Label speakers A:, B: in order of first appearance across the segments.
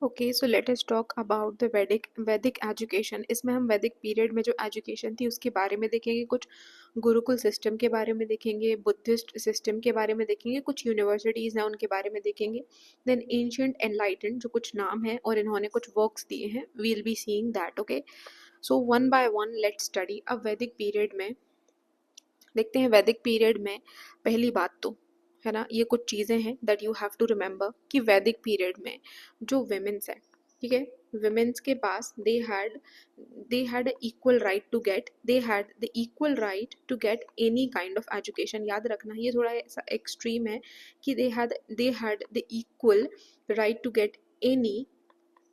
A: Okay, so let us talk about the वैदिक education. इसमें हम वैदिक पीरियड में जो एजुकेशन थी उसके बारे में देखेंगे, कुछ गुरुकुल सिस्टम के बारे में देखेंगे, बुद्धिस्ट सिस्टम के बारे में देखेंगे, कुछ यूनिवर्सिटीज़ हैं उनके बारे में देखेंगे, देन एंशियंट एनलाइटेंड जो कुछ नाम है और इन्होंने कुछ वर्क्स दिए हैं, we will be seeing that. Okay, so one by one let's study. अब वैदिक पीरियड में देखते हैं, वैदिक पीरियड में पहली बात तो है ना, ये कुछ चीज़ें हैं that you have to remember कि वैदिक पीरियड में जो विमेंस है, ठीक है, विमेंस के पास they had equal right to get, they had the equal right to get any kind of education. याद रखना ये थोड़ा ऐसा एक्सट्रीम है कि they had the equal right to get any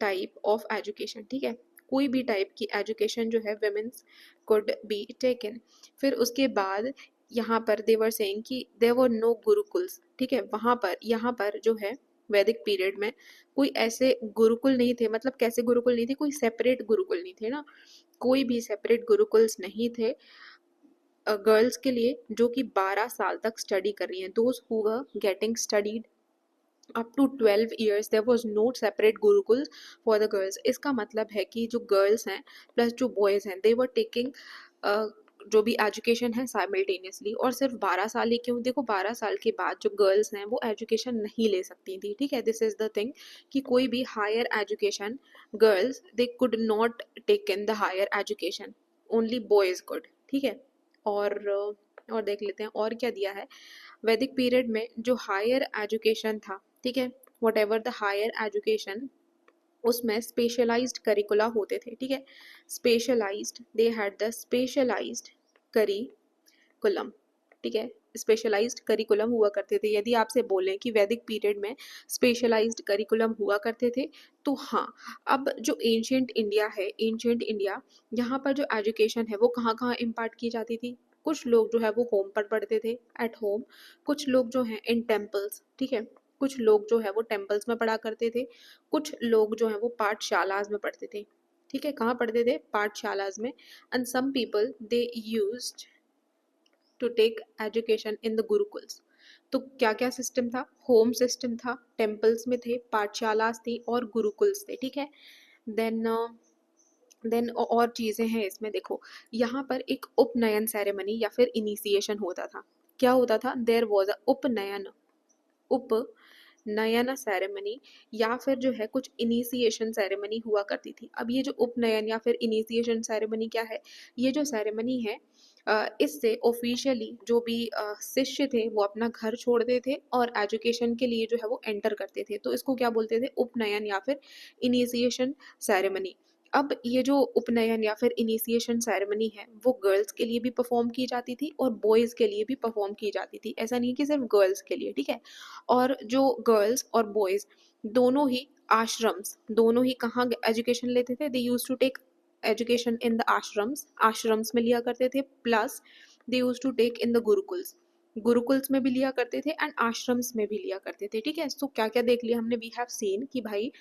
A: type of education, ठीक है, कोई भी टाइप की एजुकेशन जो है विमेंस कुड बी टेकन। फिर उसके बाद यहाँ पर देवर सेइंग कि देयर वर नो गुरुकुल्स, ठीक है, वहाँ पर यहाँ पर जो है वैदिक पीरियड में कोई ऐसे गुरुकुल नहीं थे। मतलब कैसे गुरुकुल नहीं थे, कोई सेपरेट गुरुकुल नहीं थे ना, कोई भी सेपरेट गुरुकुल्स नहीं थे गर्ल्स के लिए जो कि 12 साल तक स्टडी कर रही हैं। Those who were getting studied up to 12 years there was no separate gurukuls for the girls। इसका मतलब है कि जो गर्ल्स हैं प्लस जो बॉयज़ हैं they were taking जो भी एजुकेशन है साइमल्टेनियसली। और सिर्फ 12 साल ही क्यों, देखो 12 साल के बाद जो गर्ल्स हैं वो एजुकेशन नहीं ले सकती थी, ठीक है, दिस इज द थिंग कि कोई भी higher education girls they could not take in the higher education, only boys could, ठीक है। और देख लेते हैं और क्या दिया है वैदिक पीरियड में। जो हायर एजुकेशन था, ठीक है, whatever the higher education, उसमें स्पेशलाइज्ड करिकुला होते थे, ठीक है, specialised, they had the specialised curriculum, ठीक है, स्पेशलाइज्ड करिकुलम हुआ करते थे। यदि आपसे बोलें कि वैदिक पीरियड में स्पेशलाइज्ड करिकुलम हुआ करते थे तो हाँ। अब जो एंशियंट इंडिया है, एंशियंट इंडिया, यहाँ पर जो एजुकेशन है वो कहाँ कहाँ इम्पार्ट की जाती थी। कुछ लोग जो है वो होम पर पढ़ते थे, एट होम, कुछ लोग जो हैं इन टेम्पल्स, ठीक है, कुछ लोग जो है वो टेम्पल्स में पढ़ा करते थे, कुछ लोग जो है वो पाठशालाज में पढ़ते थे, ठीक है, कहाँ पढ़ते थे, पाठशालाज में। And some people they used to take education in the gurukuls. तो क्या क्या सिस्टम था, होम सिस्टम था, टेम्पल्स में थे, पाठशालास थी और गुरुकुल्स थे, ठीक है। देन और चीज़ें हैं इसमें, देखो यहाँ पर एक उपनयन सेरेमनी या फिर इनिशिएशन होता था। क्या होता था, देयर वॉज अ उपनयन सेरेमनी या फिर जो है कुछ इनिशिएशन सेरेमनी हुआ करती थी। अब ये जो उपनयन या फिर इनिशिएशन सेरेमनी क्या है, ये जो सेरेमनी है इससे ऑफिशियली जो भी शिष्य थे वो अपना घर छोड़ते थे और एजुकेशन के लिए जो है वो एंटर करते थे। तो इसको क्या बोलते थे, उपनयन या फिर इनिशिएशन सेरेमनी। अब ये जो उपनयन या फिर इनिशिएशन सेरेमनी है वो गर्ल्स के लिए भी परफॉर्म की जाती थी और बॉयज़ के लिए भी परफॉर्म की जाती थी, ऐसा नहीं है कि सिर्फ गर्ल्स के लिए, ठीक है। और जो गर्ल्स और बॉयज़ दोनों ही आश्रम्स, दोनों ही कहाँ एजुकेशन लेते थे, they use to take education in the ashrams, ashrams में लिया करते थे, plus they use to take in the gurukuls, gurukuls में भी लिया करते थे एंड आश्रम्स में भी लिया करते थे, ठीक है। तो क्या क्या देख लिया हमने, वी हैव सीन कि भाई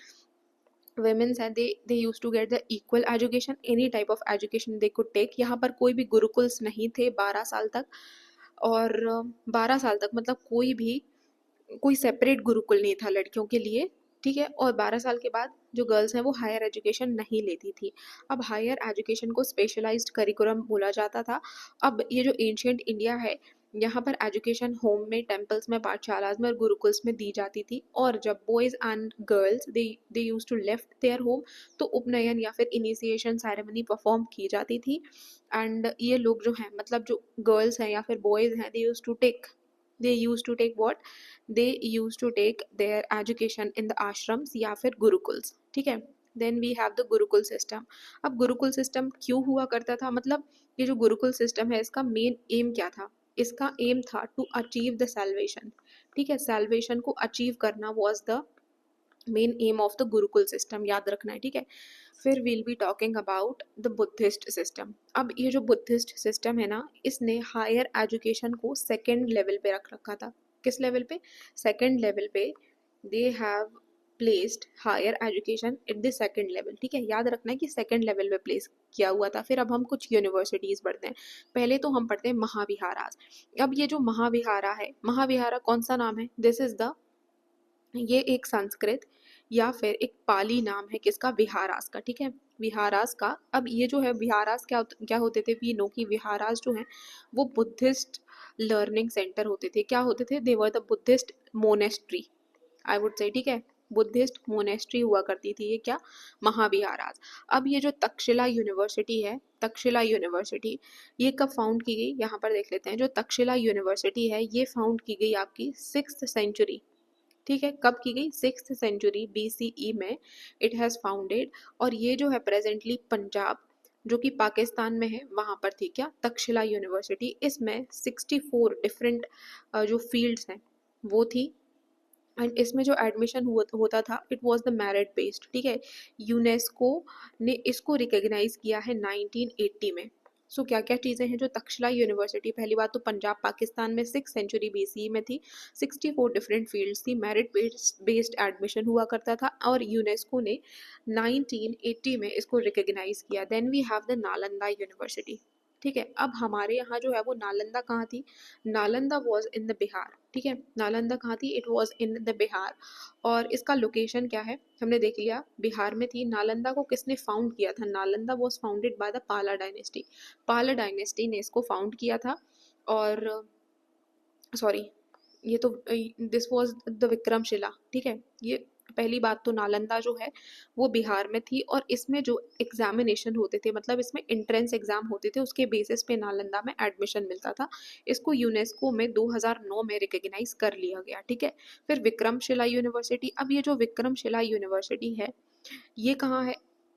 A: women's हैं they used to get the equal education, any type of education they could take। यहाँ पर कोई भी गुरुकुल्स नहीं थे 12 साल तक, और 12 साल तक मतलब कोई सेपरेट गुरुकुल नहीं था लड़कियों के लिए, ठीक है। और 12 साल के बाद जो गर्ल्स हैं वो हायर एजुकेशन नहीं लेती थी। अब हायर एजुकेशन को स्पेशलाइज्ड करिकुलम बोला जाता था। अब ये जो एंशियंट इंडिया है यहाँ पर एजुकेशन होम में, टेम्पल्स में, पाठशालाज में और गुरुकुल्स में दी जाती थी। और जब boys and girls they use to left their home तो उपनयन या फिर इनिशिएशन सेरेमनी परफॉर्म की जाती थी। एंड ये लोग जो हैं, मतलब जो गर्ल्स हैं या फिर बॉयज़ हैं, they used to take what, they used to take their education in the ashrams या फिर गुरुकुल्स, ठीक है। Then we have the gurukul system. अब गुरुकुल सिस्टम क्यों हुआ करता था, मतलब ये जो गुरुकुल सिस्टम है इसका मेन एम क्या था, इसका एम था टू अचीव द सैल्वेशन, ठीक है, सैल्वेशन को अचीव करना was the main M of the gurukul system, याद रखना है, ठीक है। फिर will be talking about the Buddhist system. अब ये जो बुद्धिस्ट सिस्टम है ना, इसने हायर एजुकेशन को सेकेंड लेवल पे रख रखा था। किस लेवल पे, सेकेंड लेवल पे, they have placed higher education at the second level, ठीक है, याद रखना है कि सेकेंड लेवल पे प्लेस किया हुआ था। फिर अब हम कुछ यूनिवर्सिटीज़ पढ़ते हैं, पहले तो हम पढ़ते हैं महाविहारास। अब ये जो महाविहारा है, महाविहारा कौन सा नाम है, दिस इज द, ये एक संस्कृत, या फिर एक पाली नाम है किसका, विहारास का, ठीक है, विहारास का। अब ये जो है विहारास क्या होते थे, वी नो कि विहारास जो है वो बुद्धिस्ट लर्निंग सेंटर होते थे। क्या होते थे, they were the Buddhist monastery, I would say, ठीक है, बुद्धिस्ट मोनेस्ट्री हुआ करती थी ये, क्या, महाविहारास। अब ये जो तक्षशिला यूनिवर्सिटी है, तक्षशिला यूनिवर्सिटी, ये कब फाउंड की गई, यहाँ पर देख लेते हैं। जो तक्षशिला यूनिवर्सिटी है ये फाउंड की गई आपकी 6th सेंचुरी, ठीक है, कब की गई, 6th सेंचुरी BCE में इट हैज़ फाउंडेड। और ये जो है प्रेजेंटली पंजाब जो कि पाकिस्तान में है वहाँ पर थी, क्या, तक्षशिला यूनिवर्सिटी। इसमें 64 डिफरेंट जो फील्ड्स हैं वो थी। एंड इसमें जो एडमिशन होता था it was the merit based, ठीक है। यूनेस्को ने इसको रिकॉग्नाइज किया है 1980 में। सो क्या क्या चीज़ें हैं जो तक्षशिला यूनिवर्सिटी, पहली बात तो पंजाब पाकिस्तान में 6th सेंचुरी BCE में थी, 64 डिफरेंट फील्ड्स थी, मेरिट बेस्ड एडमिशन हुआ करता था, और यूनेस्को ने 1980 में इसको रिकॉग्नाइज किया। Then we have the Nalanda university, ठीक है। अब हमारे यहाँ जो है वो नालंदा कहाँ थी, Nalanda was in the Bihar, ठीक है, नालंदा कहाँ थी, it was in the Bihar. और इसका लोकेशन क्या है, हमने देख लिया, बिहार में थी। नालंदा को किसने फाउंड किया था, Nalanda was founded by the पाला डायनेस्टी, पाला डायनेस्टी ने इसको फाउंड किया था। और सॉरी, ये तो दिस वाज द विक्रमशिला, ठीक है। ये पहली बात तो नालंदा जो है वो बिहार में थी, और इसमें जो एग्जामिनेशन होते थे, मतलब इसमें एंट्रेंस एग्जाम होते थे, उसके बेसिस पे नालंदा में एडमिशन मिलता था। इसको यूनेस्को में 2009 में रिकॉग्नाइज कर लिया गया, ठीक है। फिर विक्रमशिला यूनिवर्सिटी, अब ये जो विक्रमशिला यूनिवर्सिटी है ये कहाँ है,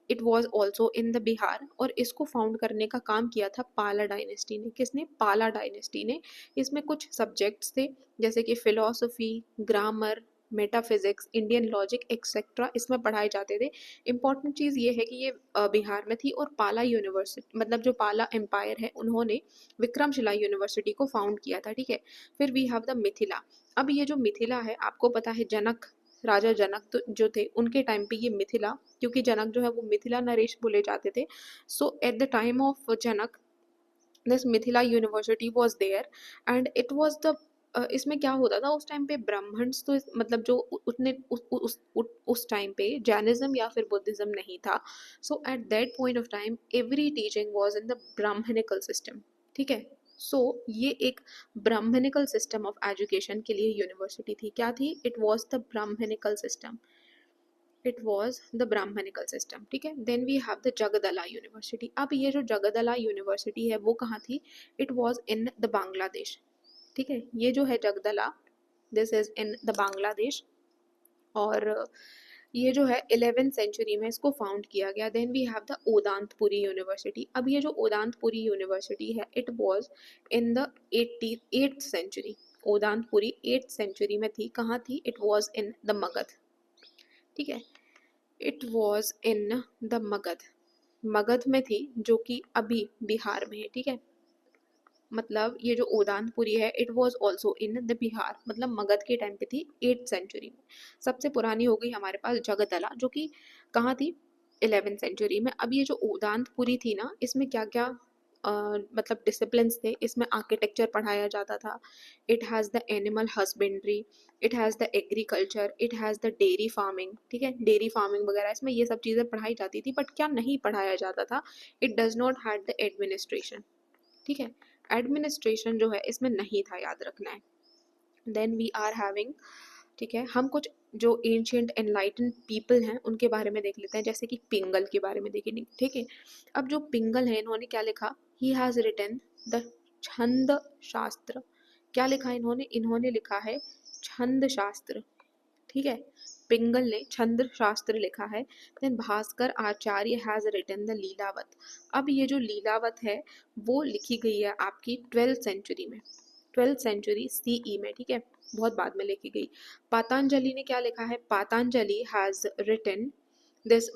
A: it was also in the Bihar, और इसको फाउंड करने का काम किया था पाला डायनेस्टी ने। किसने, पाला डायनेस्टी ने। इसमें कुछ सब्जेक्ट्स थे जैसे कि philosophy, grammar, metaphysics, Indian logic etcetera इसमें पढ़ाए जाते थे। इंपॉर्टेंट चीज़ ये है कि ये बिहार में थी, और पाला यूनिवर्सिटी मतलब जो पाला एम्पायर है उन्होंने विक्रमशिला यूनिवर्सिटी को फाउंड किया था, ठीक है। फिर वी हैव द मिथिला। अब ये जो मिथिला है आपको पता है जनक, राजा जनक तो जो थे उनके टाइम पे ये मिथिला, क्योंकि जनक जो है वो मिथिला नरेश बोले जाते थे। So at the time of Janak this Mithila university was there, and it was the, इसमें क्या होता था उस टाइम पे, ब्राह्मण्स तो मतलब जो उतने उस टाइम पे जैनिज्म या फिर बुद्धिज्म नहीं था। So at that point of time every teaching was in the Brahmanical system, ठीक है। सो ये एक ब्राह्मणिकल सिस्टम ऑफ एजुकेशन के लिए यूनिवर्सिटी थी। क्या थी, it was the Brahmanical system, it was the Brahmanical system, ठीक है। Then we have the Jagaddala university. अब ये जो जगदला यूनिवर्सिटी है वो कहाँ थी, it was in the Bangladesh, ठीक है। ये जो है Jagaddala, this is in the Bangladesh, और ये जो है 11th सेंचुरी में इसको फाउंड किया गया। Then we have the Odantapuri university. अब ये जो ओदांतपुरी यूनिवर्सिटी है it was in the 8th century, Odantapuri 8th century में थी। कहाँ थी, it was in the Magadha, ठीक है, it was in the Magadha, Magadha में थी जो कि अभी बिहार में है, ठीक है। मतलब ये जो ओदानपुरी है it was also in the Bihar, मतलब मगध के टाइम पे थी 8th सेंचुरी में। सबसे पुरानी हो गई हमारे पास जगदला जो कि कहाँ थी, 11th सेंचुरी में। अब ये जो ओदानपुरी थी ना, इसमें क्या क्या मतलब डिसिप्लिन्स थे, इसमें आर्किटेक्चर पढ़ाया जाता था, it has the animal husbandry, it has the agriculture, it has the dairy farming, ठीक है, डेयरी फार्मिंग वगैरह इसमें ये सब चीज़ें पढ़ाई जाती थी। बट क्या नहीं पढ़ाया जाता था, it does not had the administration, ठीक है, एडमिनिस्ट्रेशन जो है इसमें नहीं था, याद रखना है। देन वी आर हैविंग, ठीक है, हम कुछ जो एंशियंट एनलाइटन पीपल हैं उनके बारे में देख लेते हैं, जैसे कि पिंगल के बारे में देखेंगे, ठीक है। अब जो पिंगल है इन्होंने क्या लिखा, ही हैज़ रिटन द छंद शास्त्र। क्या लिखा इन्होंने, इन्होंने लिखा है छंद शास्त्र, ठीक है, पिंगल ने छंद शास्त्र लिखा है। Then Bhaskara Acharya has written the Lilavati. अब ये जो लीलावत है वो लिखी गई है आपकी 12th सेंचुरी में, 12th सेंचुरी CE में, ठीक है, बहुत बाद में लिखी गई। पातंजलि ने क्या लिखा है, पातंजलि हैज रिटन दिस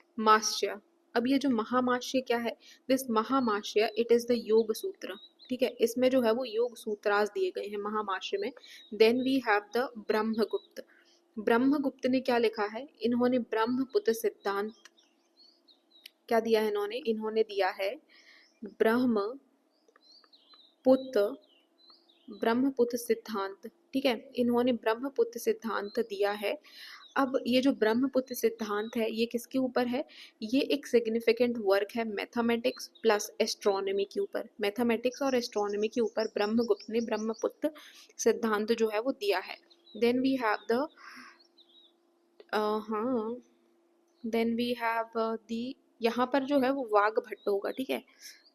A: महामास्य। अब ये जो महामास्य क्या है, this महामास्य it is the Yoga सूत्र, ठीक है, इसमें जो है वो योग सूत्रास दिए गए हैं महामास्य में। Then we have the Brahmagupta. Brahmagupta ने क्या लिखा है, इन्होंने ब्रह्मपुत्र सिद्धांत क्या दिया है, इन्होंने दिया है ब्रह्मपुत्र, ब्रह्मपुत्र सिद्धांत, ठीक है, इन्होंने ब्रह्मपुत्र सिद्धांत दिया है। अब ये जो ब्रह्मपुत्र सिद्धांत है ये किसके ऊपर है? ये एक सिग्निफिकेंट वर्क है मैथमेटिक्स प्लस एस्ट्रोनॉमी के ऊपर। मैथमेटिक्स और एस्ट्रोनॉमी के ऊपर ब्रह्मगुप्त ने ब्रह्मपुत्र सिद्धांत जो है वो दिया है। देन वी हैव द हाँ देन वी हैव दी, यहाँ पर जो है वो वाघभट्ट होगा, ठीक है।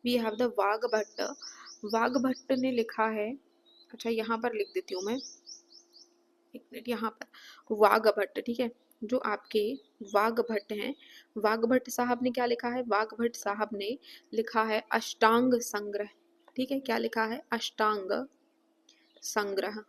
A: We have the Vagbhata. Vagbhata ने लिखा है, अच्छा यहाँ पर लिख देती हूँ मैं, एक मिनट, यहाँ पर वाघभट्ट, ठीक है, जो आपके वाघभट्ट हैं, वाघभट्ट साहब ने क्या लिखा है? वाघभट्ट साहब ने लिखा है अष्टांग संग्रह, ठीक है। क्या लिखा है? Ashtanga Sangraha.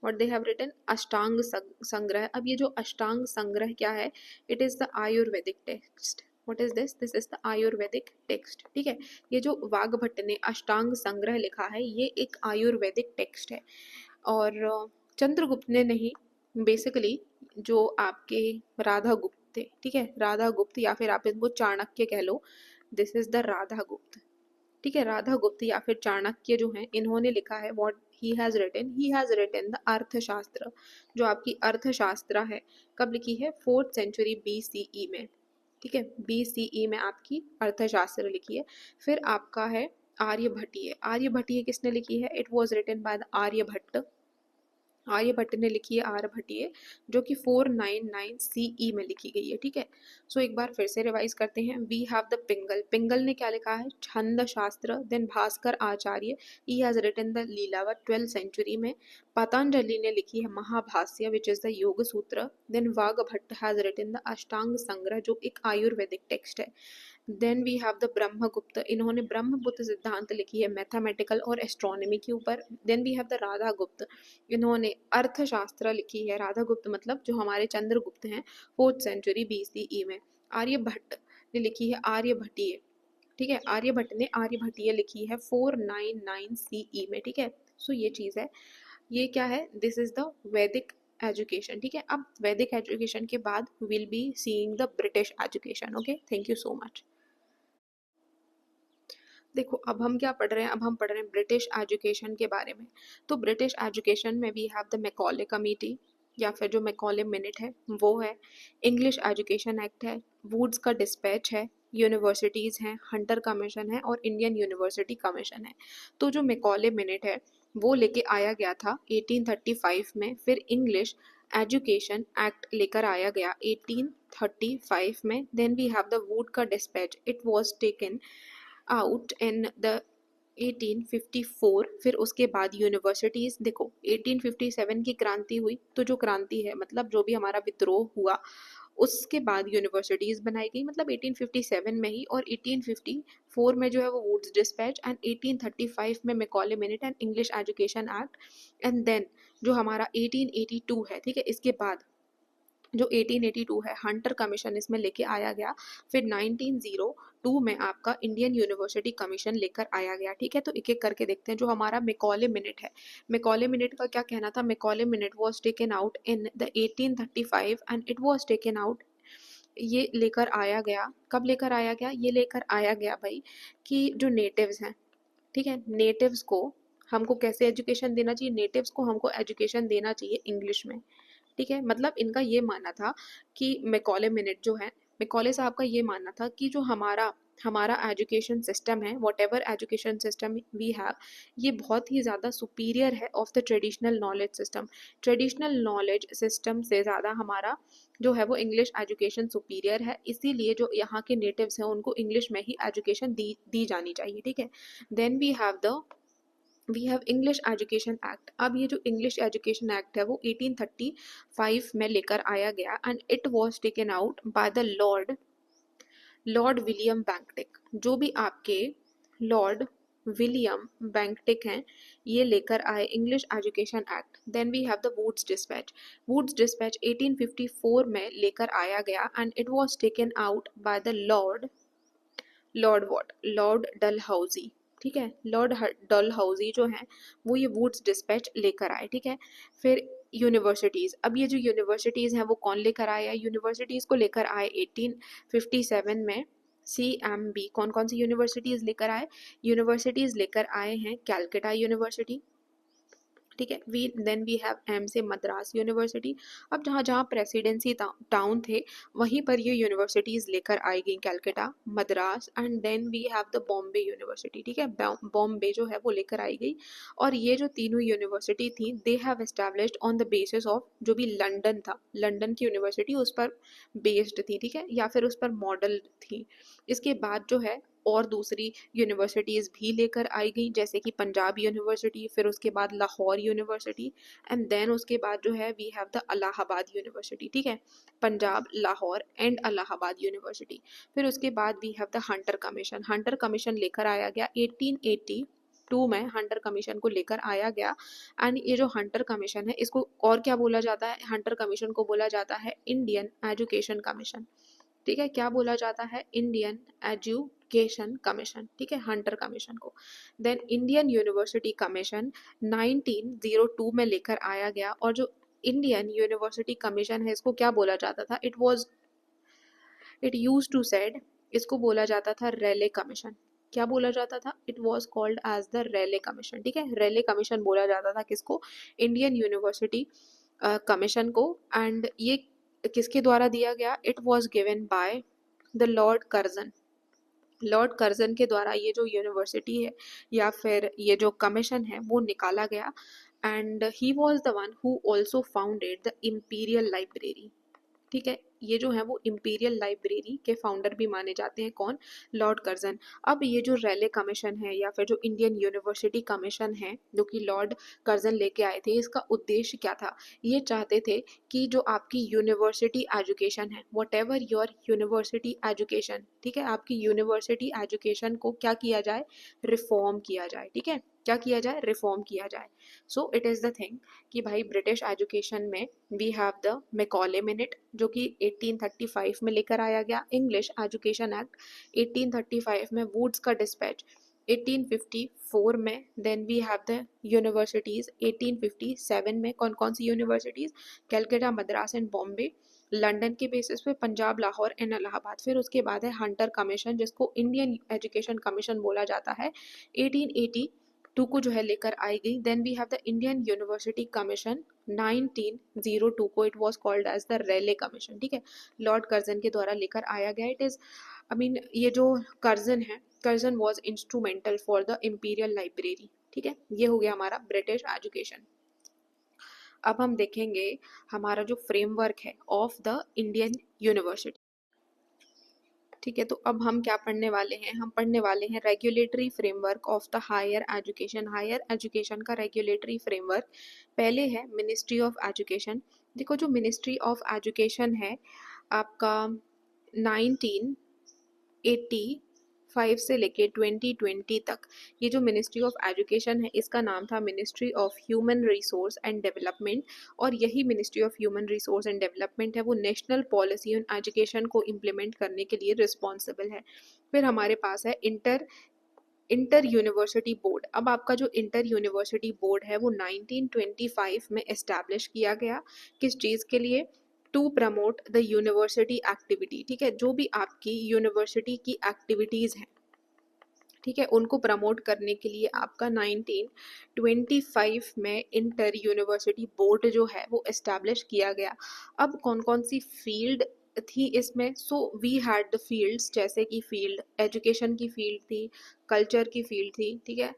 A: What they have written? Ashtanga Sangraha. अब ये जो अष्टांग संग्रह क्या है? It is the Ayurvedic text. What is this? This is the Ayurvedic text, ठीक है। ये जो वाघभट्ट ने अष्टांग संग्रह लिखा है ये एक आयुर्वेदिक टेक्स्ट है। और चंद्रगुप्त ने नहीं, बेसिकली जो आपके राधा गुप्त थे, ठीक है, राधा गुप्त या फिर आप इनको चाणक्य कह लो, दिस इज द राधा गुप्त, ठीक है। राधा गुप्त या फिर चाणक्य जो हैं इन्होंने लिखा है, what he has written the Arthashastra. जो आपकी अर्थशास्त्र है कब लिखी है? 4th सेंचुरी BCE में, ठीक है। BCE में आपकी अर्थशास्त्र लिखी है। फिर आपका है आर्यभट्टीय। आर्यभट्टीय किसने लिखी है? It was written by the Aryabhata. Aryabhata ने लिखी है आर्यभट्टीय, जो कि 499 CE में लिखी गई है, ठीक है। सो एक बार फिर से रिवाइज करते हैं। वी हैव द पिंगल। पिंगल ने क्या लिखा है? Chhanda Shastra. Then Bhaskara Acharya, he has written the Lilavati 12th century में। पतंजलि ने लिखी है Mahabhashya which is the Yoga Sutra. Then Vagbhata has written the Ashtanga Sangraha जो एक आयुर्वेदिक टेक्स्ट है। Then we have the Brahmagupta, इन्होंने ब्रह्मपुत्र सिद्धांत लिखी है मैथमेटिकल और एस्ट्रोनॉमी के ऊपर। Then we have the Radha Gupta, इन्होंने अर्थशास्त्र लिखी है। राधा गुप्त मतलब जो हमारे चंद्रगुप्त हैं, 4th सेंचुरी BCE में। आर्यभट्ट ने लिखी है आर्यभट्टीय, ठीक है। आर्यभट्ट ने आर्यभट्टीय लिखी है 499 CE में, ठीक है। सो ये चीज़ है, ये क्या है? दिस इज द वैदिक एजुकेशन, ठीक है। अब वैदिक एजुकेशन के बाद will be seeing the British education. Okay, thank you so much. देखो अब हम क्या पढ़ रहे हैं? अब हम पढ़ रहे हैं ब्रिटिश एजुकेशन के बारे में। तो ब्रिटिश एजुकेशन में we have the Macaulay committee या फिर जो मैकॉले मिनट है वो है, इंग्लिश एजुकेशन एक्ट है, वुड्स का डिस्पैच है, यूनिवर्सिटीज़ हैं, हंटर कमीशन है और इंडियन यूनिवर्सिटी कमीशन है। तो जो मैकॉले मिनट है वो लेके आया गया था 1835 में। फिर इंग्लिश एजुकेशन एक्ट लेकर आया गया 1835 में। Then we have the Wood का dispatch, it was taken out in the 1854। फिर उसके बाद यूनिवर्सिटीज़, देखो 1857 की क्रांति हुई, तो जो क्रांति है मतलब जो भी हमारा विद्रोह हुआ उसके बाद यूनिवर्सिटीज़ बनाई गई, मतलब 1857 में ही। और 1854 में जो है वो वुड्स डिस्पैच, एंड 1835 में Macaulay minute and English education act. And then जो हमारा 1882 है, ठीक है, इसके बाद जो 1882 है हंटर कमीशन इसमें लेके आया गया। फिर 1902 में आपका इंडियन यूनिवर्सिटी कमीशन लेकर आया गया, ठीक है। तो एक एक करके देखते हैं। जो हमारा मैकॉले मिनट है, मैकॉले मिनट का क्या कहना था? Macaulay minute was taken out in the 1835 and it was taken out, ये लेकर आया गया। कब लेकर आया गया? ये लेकर आया गया भाई कि जो नेटिव्स हैं, ठीक है, नेटिव्स को हमको कैसे एजुकेशन देना चाहिए? नेटिव्स को हमको एजुकेशन देना चाहिए इंग्लिश में, ठीक है। मतलब इनका ये मानना था कि मैकॉले मिनट जो है, मैकॉले साहब का ये मानना था कि जो हमारा हमारा एजुकेशन सिस्टम है, whatever education system we have, ये बहुत ही ज़्यादा सुपीरियर है of the traditional knowledge system. Traditional knowledge system से ज़्यादा हमारा जो है वो इंग्लिश एजुकेशन सुपीरियर है। इसीलिए जो यहाँ के नेटिव्स हैं उनको इंग्लिश में ही एजुकेशन दी जानी चाहिए, ठीक है। Then we have English education act. अब ये जो इंग्लिश एजुकेशन एक्ट है वो 1835 में लेकर आया गया and it was taken out by the Lord William Bentinck. जो भी आपके लॉर्ड विलियम बैंकटिक हैं ये लेकर आए English education act. Then we have the Wood's dispatch 1854 में लेकर आया गया and it was taken out by the Lord Dalhousie, ठीक है। लॉर्ड डलहौजी जो हैं वो ये वुड्स डिस्पैच लेकर आए, ठीक है। फिर यूनिवर्सिटीज़, अब ये जो यूनिवर्सिटीज़ हैं वो कौन लेकर आया? यूनिवर्सिटीज़ को लेकर आए 1857 में CMB। कौन कौन सी यूनिवर्सिटीज़ लेकर आए? यूनिवर्सिटीज़ लेकर आए हैं कैलकटा यूनिवर्सिटी, ठीक है। वी हैव एम से मद्रास यूनिवर्सिटी। अब जहाँ जहाँ प्रेसिडेंसी टाउन थे वहीं पर ये यूनिवर्सिटीज़ लेकर आई गई, Calcutta, Madras, and then we have the Bombay university. ठीक है, बॉम्बे जो है वो लेकर आई गई। और ये जो तीनों यूनिवर्सिटी थी they have established on the basis of जो भी लंदन था, लंदन की यूनिवर्सिटी उस पर बेस्ड थी, ठीक है, या फिर उस पर मॉडल थी। इसके बाद जो है और दूसरी यूनिवर्सिटीज़ भी लेकर आई गई, जैसे कि पंजाब यूनिवर्सिटी, फिर उसके बाद लाहौर यूनिवर्सिटी, एंड देन उसके बाद जो है we have the Allahabad university. ठीक है, पंजाब, लाहौर एंड इलाहाबाद यूनिवर्सिटी। फिर उसके बाद we have the Hunter commission. Hunter commission लेकर आया गया 1882 में, हंटर कमीशन को लेकर आया गया। एंड ये जो हंटर कमीशन है इसको और क्या बोला जाता है, हंटर कमीशन को बोला जाता है इंडियन एजुकेशन कमीशन। ठीक है, क्या बोला जाता है, इंडियन एजुकेशन कमीशन। ठीक है, हंटर कमीशन को। देन इंडियन यूनिवर्सिटी कमीशन 1902 में लेकर आया गया। और जो इंडियन यूनिवर्सिटी कमीशन है इसको क्या बोला जाता था, इट यूज टू सेड, इसको बोला जाता था रेले कमीशन। क्या बोला जाता था, it was called as the Raleigh commission. ठीक है, रेले कमीशन बोला जाता था किसको, इंडियन यूनिवर्सिटी कमीशन को। एंड ये किसके द्वारा दिया गया, it was given by the Lord Curzon. Lord Curzon के द्वारा ये जो यूनिवर्सिटी है या फिर ये जो कमीशन है वो निकाला गया। And he was the one who also founded the imperial library. ठीक है, ये जो है वो इम्पीरियल लाइब्रेरी के फाउंडर भी माने जाते हैं, कौन, लॉर्ड कर्जन। अब ये जो रैले कमीशन है या फिर जो इंडियन यूनिवर्सिटी कमीशन है जो कि लॉर्ड कर्जन लेके आए थे, इसका उद्देश्य क्या था, ये चाहते थे कि जो आपकी यूनिवर्सिटी एजुकेशन है, what ever your university education, ठीक है, आपकी यूनिवर्सिटी एजुकेशन को क्या किया जाए, रिफॉर्म किया जाए। ठीक है, क्या किया जाए, रिफॉर्म किया जाए। So it is the thing कि भाई ब्रिटिश एजुकेशन में we have the Macaulay minute जो कि 1835 में लेकर आया गया, इंग्लिश एजुकेशन एक्ट 1835 में, वुड्स का डिस्पैच 1854 में, then we have the universities 1857 में। कौन कौन सी universities, Calcutta, Madras and Bombay, London के बेसिस पे पंजाब, लाहौर एंड इलाहाबाद। फिर उसके बाद है हंटर कमीशन जिसको इंडियन एजुकेशन कमीशन बोला जाता है, 1882 को जो है लेकर आई गई। Then we have the Indian university commission 1902 को, it was called as the Raleigh commission. ठीक है, लॉर्ड कर्जन के द्वारा लेकर आया गया। इट इज आई मीन ये जो कर्जन है, Curzon was instrumental for the imperial library. ठीक है, ये हो गया हमारा ब्रिटिश एजुकेशन। अब हम देखेंगे हमारा जो फ्रेमवर्क है ऑफ द इंडियन यूनिवर्सिटी। ठीक है, तो अब हम क्या पढ़ने वाले हैं, हम पढ़ने वाले हैं regulatory framework of the higher education. Higher education का रेगुलेटरी फ्रेमवर्क पहले है मिनिस्ट्री ऑफ एजुकेशन। देखो जो मिनिस्ट्री ऑफ एजुकेशन है आपका 1985 से लेके 2020 तक, ये जो मिनिस्ट्री ऑफ एजुकेशन है इसका नाम था ministry of human resource and development. और यही ministry of human resource and development है वो नेशनल पॉलिसी ऑन एजुकेशन को इम्प्लीमेंट करने के लिए रिस्पॉन्सिबल है। फिर हमारे पास है इंटर यूनिवर्सिटी बोर्ड। अब आपका जो इंटर यूनिवर्सिटी बोर्ड है वो 1925 में एस्टैब्लिश किया गया, किस चीज़ के लिए, to promote the university activity. ठीक है, जो भी आपकी यूनिवर्सिटी की एक्टिविटीज़ हैं, ठीक है, उनको प्रमोट करने के लिए आपका 1925 में इंटर यूनिवर्सिटी बोर्ड जो है वो एस्टैब्लिश किया गया। अब कौन कौन सी फील्ड थी इसमें, so we had the fields, जैसे कि फील्ड एजुकेशन की फील्ड थी, कल्चर की फील्ड थी, ठीक है,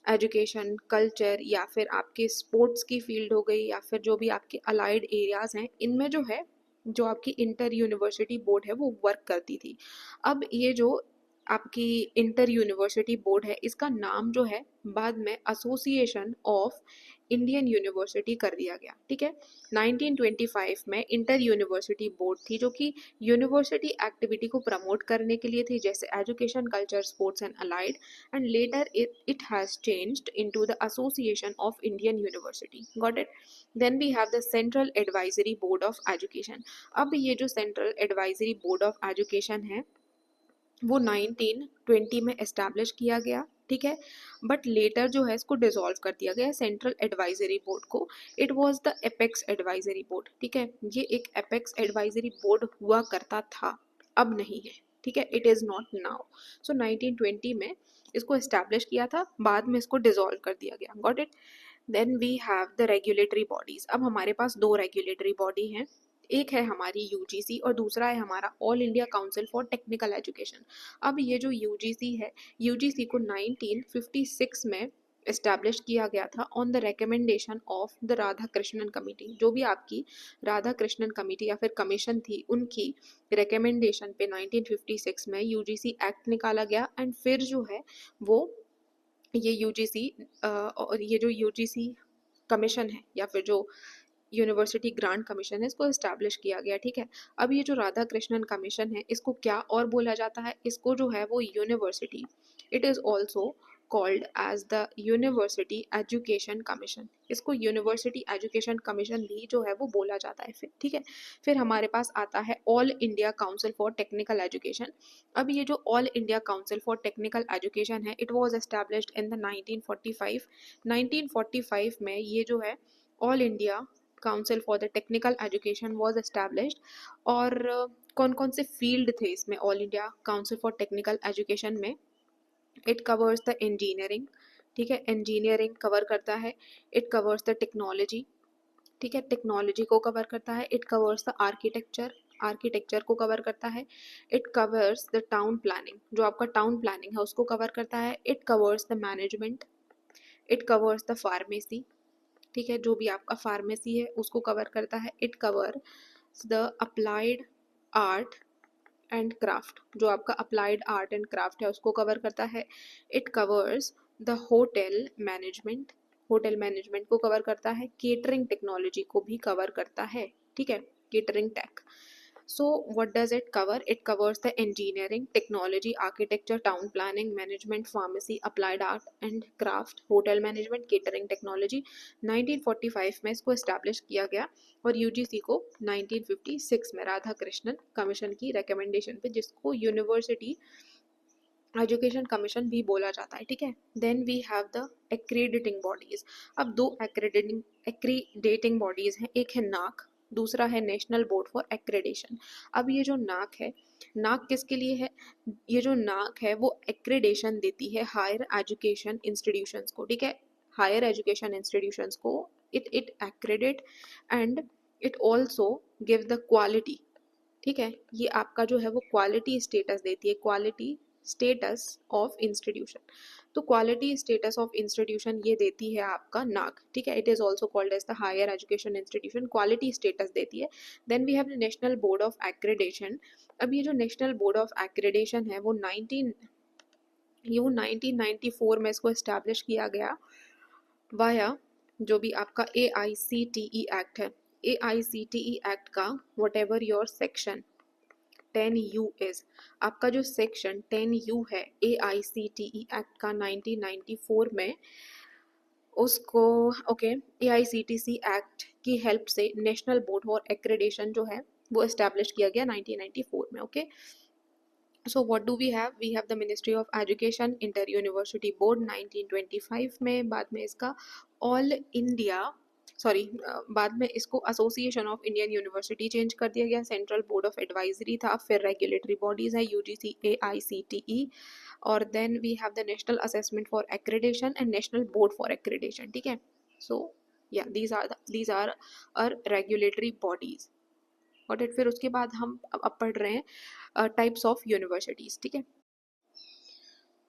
A: एजुकेशन, कल्चर, या फिर आपके स्पोर्ट्स की फील्ड हो गई, या फिर जो भी आपके अलाइड एरियाज़ हैं, इनमें जो है जो आपकी इंटर यूनिवर्सिटी बोर्ड है वो वर्क करती थी। अब ये जो आपकी इंटर यूनिवर्सिटी बोर्ड है इसका नाम जो है बाद में एसोसिएशन ऑफ इंडियन यूनिवर्सिटी कर दिया गया। ठीक है, 1925 में इंटर यूनिवर्सिटी बोर्ड थी जो कि यूनिवर्सिटी एक्टिविटी को प्रमोट करने के लिए थी, जैसे education, culture, sports and allied, and later it has changed into the Association of Indian University. Got it? Then we have the Central Advisory Board of Education. अब ये जो Central Advisory Board of Education है वो 1920 में establish किया गया। ठीक है, बट लेटर जो है इसको डिसॉल्व कर दिया गया सेंट्रल एडवाइजरी बोर्ड को। It was the apex advisory board. ठीक है, ये एक एपेक्स एडवाइजरी बोर्ड हुआ करता था, अब नहीं है। ठीक है, इट इज़ नॉट नाउ। सो 1920 में इसको एस्टैब्लिश किया था, बाद में इसको डिसॉल्व कर दिया गया। Got it? Then we have the regulatory bodies. अब हमारे पास दो रेगुलेटरी बॉडी हैं, एक है हमारी यूजीसी और दूसरा है हमारा all India council for technical education. अब ये जो यूजीसी है, यूजीसी को 1956 में इस्टेब्लिश किया गया था on the recommendation of the Radha Krishnan committee. जो भी आपकी राधा कृष्णन कमेटी या फिर कमीशन थी, उनकी रिकमेंडेशन पे 1956 में यूजीसी एक्ट निकाला गया। एंड फिर जो है वो ये यूजीसी और ये जो यूजीसी कमीशन है या फिर जो यूनिवर्सिटी ग्रांट कमीशन है, इसको इस्टेब्लिश किया गया। ठीक है, अब ये जो राधा कृष्णन कमीशन है, इसको क्या और बोला जाता है, इसको जो है वो university, it is also called as the university education commission. इसको यूनिवर्सिटी एजुकेशन कमीशन भी जो है वो बोला जाता है। फिर ठीक है, फिर हमारे पास आता है all India council for technical education. अब ये जो all India council for technical education है, it was established in the 1945। 1945 में ये जो है all India council for the technical education was established. और कौन कौन से फील्ड थे इसमें all India council for technical education में? इट कवर्स द इंजीनियरिंग, ठीक है, इंजीनियरिंग कवर करता है। इट कवर्स द टेक्नोलॉजी, ठीक है, टेक्नोलॉजी को कवर करता है। It covers the architecture, architecture को कवर करता है। It covers the town planning, जो आपका टाउन प्लानिंग है उसको कवर करता है। It covers the management. It covers the pharmacy, ठीक है, जो भी आपका फार्मेसी है उसको कवर करता है। It covers the applied art and craft, जो आपका अप्लाइड आर्ट एंड क्राफ्ट है उसको कवर करता है। It covers the hotel management, hotel management को कवर करता है। केटरिंग टेक्नोलॉजी को भी कवर करता है, ठीक है, catering tech. So what does it cover? It covers the engineering, technology, architecture, town planning, management, pharmacy, applied art and craft, hotel management, catering technology। 1945 में इसको establish किया गया और यूजीसी को 1956 में राधा कृष्णन कमीशन की recommendation पे, जिसको यूनिवर्सिटी एजुकेशन कमीशन भी बोला जाता है। ठीक है, then we have the accrediting bodies. अब दो एक्रीडेटिंग बॉडीज हैं, एक है नाक, दूसरा है नेशनल बोर्ड फॉर एक्रेडेशन। अब ये जो नाक है, नाक किसके लिए है? ये जो नाक है वो एक्रेडेशन देती है हायर एजुकेशन इंस्टीट्यूशंस को, ठीक है, हायर एजुकेशन इंस्टीट्यूशंस को it accredit and it also give the quality, ठीक है, ये आपका जो है वो क्वालिटी स्टेटस देती है, क्वालिटी स्टेटस ऑफ इंस्टीट्यूशन। तो क्वालिटी स्टेटस ऑफ इंस्टीट्यूशन ये देती है आपका नाक, ठीक है, it is also called as the higher education institution, quality status देती है। Then we have the national board of accreditation. अब ये जो नेशनल बोर्ड ऑफ एक्रेडेशन है वो 1994 में इसको इस्टेब्लिश किया गया वाया जो भी आपका AICTE एक्ट है। AICTE एक्ट का what ever your section 10U is, आपका जो सेक्शन 10U है AICTE एक्ट का 1994 में, उसको ओके AICTE एक्ट की हेल्प से नेशनल बोर्ड फॉर एक्रेडेशन जो है वो एस्टेब्लिश किया गया 1994 में। Okay, so what do we have? We have the ministry of education, inter university board 1925 में, बाद में इसका ऑल इंडिया बाद में इसको association of Indian university change कर दिया गया। सेंट्रल बोर्ड ऑफ एडवाइजरी था, फिर रेगुलेटरी बॉडीज है यूजीसी, AICTE, और then we have the national assessment for accreditation and national board for accreditation. ठीक है, सो या दीज आर रेगुलेटरी बॉडीज। और फिर उसके बाद हम अब पढ़ रहे हैं टाइप्स ऑफ यूनिवर्सिटीज़। ठीक है,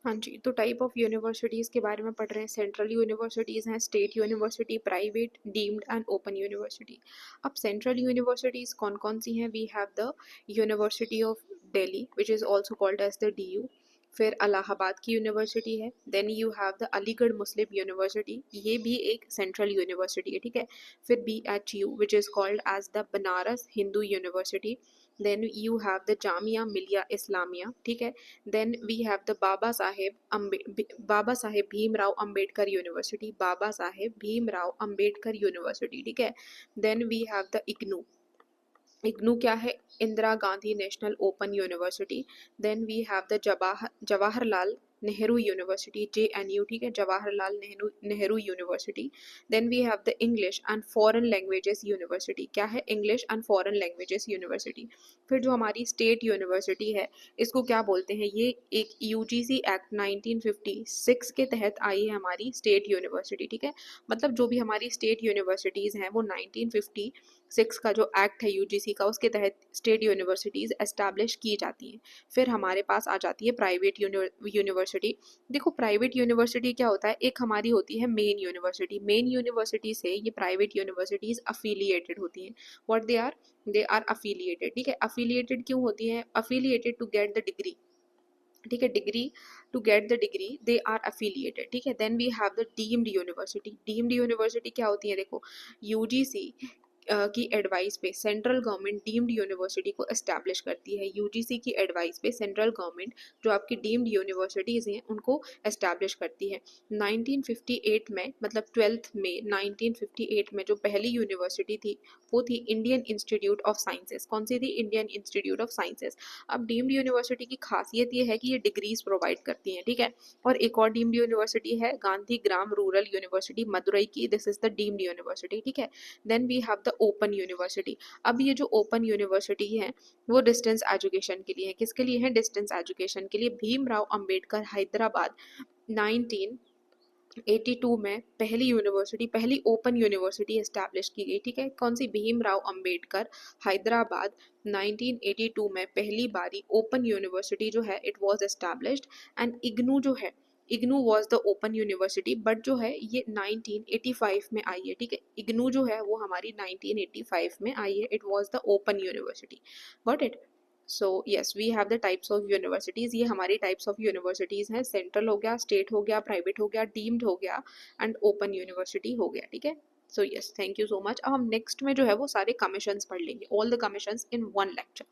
A: हाँ जी, तो टाइप ऑफ यूनिवर्सिटीज़ के बारे में पढ़ रहे हैं। सेंट्रल यूनिवर्सिटीज़ हैं, state university, private, deemed and open university. अब सेंट्रल यूनिवर्सिटीज़ कौन कौन सी हैं? We have the university of Delhi which is also called as the DU। फिर इलाहाबाद की यूनिवर्सिटी है। Then you have the Aligarh Muslim university, ये भी एक सेंट्रल यूनिवर्सिटी है। ठीक है, फिर BHU which is called as the Banaras Hindu university. Then you have the Jamia Millia Islamia, ठीक है। Then we have the Baba Saheb Bhimrao Ambedkar university, Baba Saheb Bhimrao Ambedkar university, ठीक है। Then we have the IGNOU, IGNOU क्या है? Indira Gandhi national open university. Then we have the Jawaharlal Nehru university, JNU, ठीक है, Jawaharlal Nehru Nehru university. Then we have the English and foreign languages university, क्या है, English and foreign languages university. फिर जो हमारी स्टेट यूनिवर्सिटी है, इसको क्या बोलते हैं, ये एक UGC एक्ट 1956 के तहत आई है हमारी स्टेट यूनिवर्सिटी, ठीक है। मतलब जो भी हमारी स्टेट यूनिवर्सिटीज़ हैं वो 1956 का जो एक्ट है UGC का, उसके तहत स्टेट यूनिवर्सिटीज़ एस्टैब्लिश की जाती हैं। फिर हमारे पास आ जाती है प्राइवेट यूनिवर्सिटी। देखो प्राइवेट यूनिवर्सिटी क्या होता है, एक हमारी होती है मेन यूनिवर्सिटी, मेन यूनिवर्सिटी से ये प्राइवेट यूनिवर्सिटीज़ अफिलिएटेड होती हैं। व्हाट दे आर अफिलिएटेड, ठीक है। अफिलिएटेड क्यों होती है, affiliated to get the degree, ठीक है, degree, to get the degree they are affiliated, ठीक है। Then we have the deemed university. Deemed university क्या होती है, देखो UGC की एडवाइस पे सेंट्रल गवर्नमेंट डीम्ड यूनिवर्सिटी को एस्टैब्लिश करती है। UGC की एडवाइस पे सेंट्रल गवर्नमेंट जो आपकी डीम्ड यूनिवर्सिटीज़ हैं उनको एस्टैब्लिश करती है। 1958 में, मतलब 12 मई 1958 में जो पहली यूनिवर्सिटी थी वो थी इंडियन इंस्टीट्यूट ऑफ साइंसेस। कौन सी थी, इंडियन इंस्टीट्यूट ऑफ साइंसेस। अब डीम्ड यूनिवर्सिटी की खासियत ये है कि ये डिग्रीज प्रोवाइड करती हैं, ठीक है। और एक और डीम्ड यूनिवर्सिटी है गांधी ग्राम रूरल यूनिवर्सिटी मदुरई की, this is the deemed university, ठीक है। Then we have the open university. अब ये जो ओपन यूनिवर्सिटी है वो डिस्टेंस एजुकेशन के लिए है। किसके लिए है, डिस्टेंस एजुकेशन के लिए। भीमराव अंबेडकर हैदराबाद 1982 में पहली यूनिवर्सिटी, पहली ओपन यूनिवर्सिटी एस्टैब्लिश की गई, ठीक है। कौन सी, भीमराव अंबेडकर हैदराबाद 1982 में पहली बारी ओपन यूनिवर्सिटी जो है it was established. And IGNOU जो है, IGNOU was the open university, but जो है ये 1985 में आई है, ठीक है। इग्नू जो है वो हमारी 1985 में आई है, it was the open university. Got it. So yes, we have the types of universities. ये हमारी टाइप्स ऑफ यूनिवर्सिटीज़ हैं, सेंट्रल हो गया, स्टेट हो गया, प्राइवेट हो गया, डीम्ड हो गया एंड ओपन यूनिवर्सिटी हो गया, ठीक है। So yes, thank you so much. अब हम नेक्स्ट में जो है वो सारे कमीशंस पढ़ लेंगे, all the commissions in one lecture.